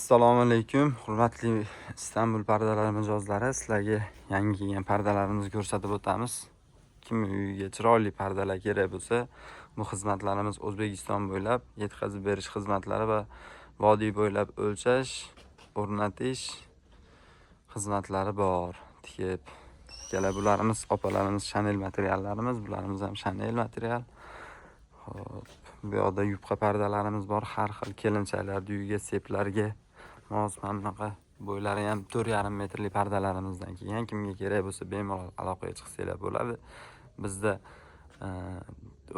Assalomu alaykum, hurmatli Istanbul pardalar mijozlari. Sizlarga yangi kelgan pardalarimizni ko'rsatib o'tamiz. Kim uyiga chiroyli pardalar kerak bo'lsa, bu xizmatlarimiz O'zbekiston bo'ylab yetkazib berish xizmatlari va vodiy bo'ylab o'lchash, o'rnatish xizmatlari bor. Tikib ikkala bularimiz opalarimiz Chanel materiallarimiz, bularimiz ham Chanel material. Xo'p, bu yoqda yupqa pardalarimiz bor, har xil kelinchaklar, uyiga, seplarga mos mana bunaqa bo'ylari ham 4,5 metrli pardalarimizdan kelgan. Kimga kerak bo'lsa bemalol aloqaga chiqsanglar bo'ladi. Bizda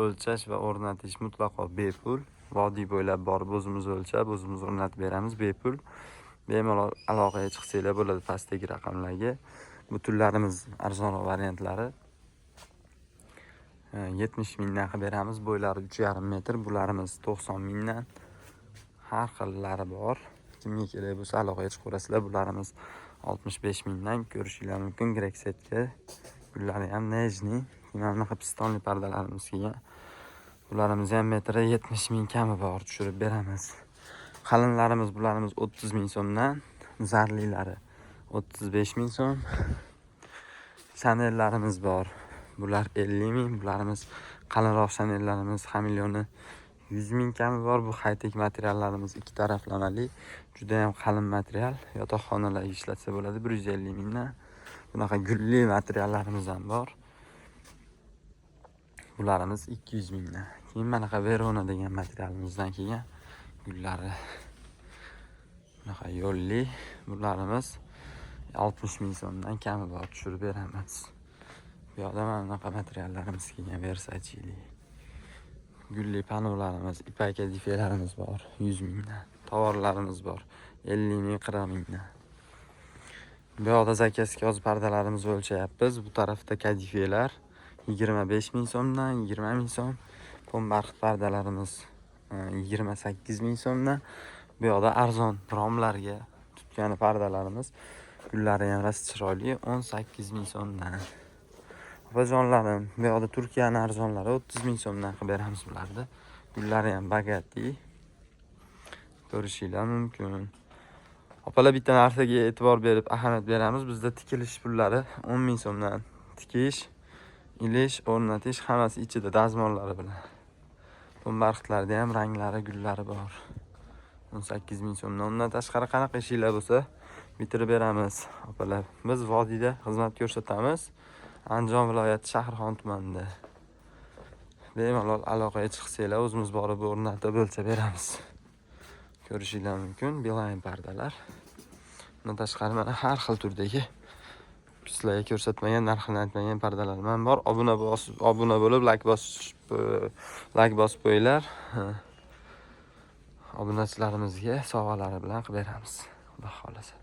o'lchash va o'rnatish mutlaqo bepul. Vodiy bo'ylab borib o'zimiz o'lchab, o'zimiz o'rnatib beramiz bepul. Bemalol aloqaga chiqsanglar bo'ladi pastdagi raqamlarga. Butunlarimiz arzonroq variantlari 70 mingdan qilib beramiz. Bo'ylari 3,5 metr, bularimiz 90 mingdan. Har xillari bor. Kimga kerak bo'lsa aloqaga chiqaverasizlar. Bularimiz 65 mingdan ko'rishinglar mumkin. Greksetga. Bullari ham nejni, mana bunaqa pistonli pardalarimiz kelgan. Bularimiz ham metri 70 ming kami bor, tushirib beramiz. Qalinlarimiz bularimiz 30 ming so'mdan, zarlilari 35 ming so'm. Chanellarimiz bor. Bular 50 ming, bularimiz qalinroq chanellarimiz xamilyoni 100 ming kami bor. Bu high-tech materiallarimiz ikki taraflamali, juda ham qalin material. Yotoqxonalarga ishlatsa bo'ladi 150 mingdan. Bunaqa gulli materiallarimiz ham bor. Bularimiz 200 mingdan. Keyin manaqa Verona degan materialimizdan kelgan gullari. Bunaqa yo'lli, bularimiz 60 ming so'mdan kami bor, tushirib beramiz. Bu yoqda mana bunaqa materiallarimiz kelgan, Versace'li. Gulli panolarimiz, ipak kadifelarimiz bor 100 mingdan. Tovarlarimiz bor 50 ming, 40 mingdan. Bu yoqda zakazga yozib pardalarimizni o'lchayapmiz. Bu tarafda kadifelar 25 ming so'mdan, 20 ming so'm. Pombarxit pardalarimiz 28 ming so'mdan. Bu yoqda arzon romlarga tutgan pardalarimiz, gullari ham rost chiroyli 18 ming so'mdan. Opajonlarim, bu yoqda Turkiyaning arzonlari 30 ming so'mdan qilib beramiz bularni. Gullari ham bagati. Ko'rishinglar mumkin. Opalar bitta narsaga e'tibor berib ahamiyat beramiz. Bizda tikilish pullari 10 ming so'mdan. Tikish, ilish, o'rnatish hammasi ichida dazmollari bilan. Pombarxitlarda ham ranglari, gullari bor. 18 ming so'mdan. Undan tashqari qanaqa ishinglar bo'lsa bitirib beramiz. Opalar, biz vodiyda xizmat ko'rsatamiz. Andijon viloyati Shahrixon tumanida. Bemalol aloqaga chiqsanglar, o'zimiz borib o'rnatib o'lchab beramiz. Ko'rishinglar mumkin, Beeline pardalar. Undan tashqari mana har xil turdagi sizlarga ko'rsatmagan, narxini aytmagan pardalar ham bor. Obuna bo'lib, like bosib qo'yinglar. Obunachilarimizga sovg'alari bilan qilib beramiz. Xudo xolasa.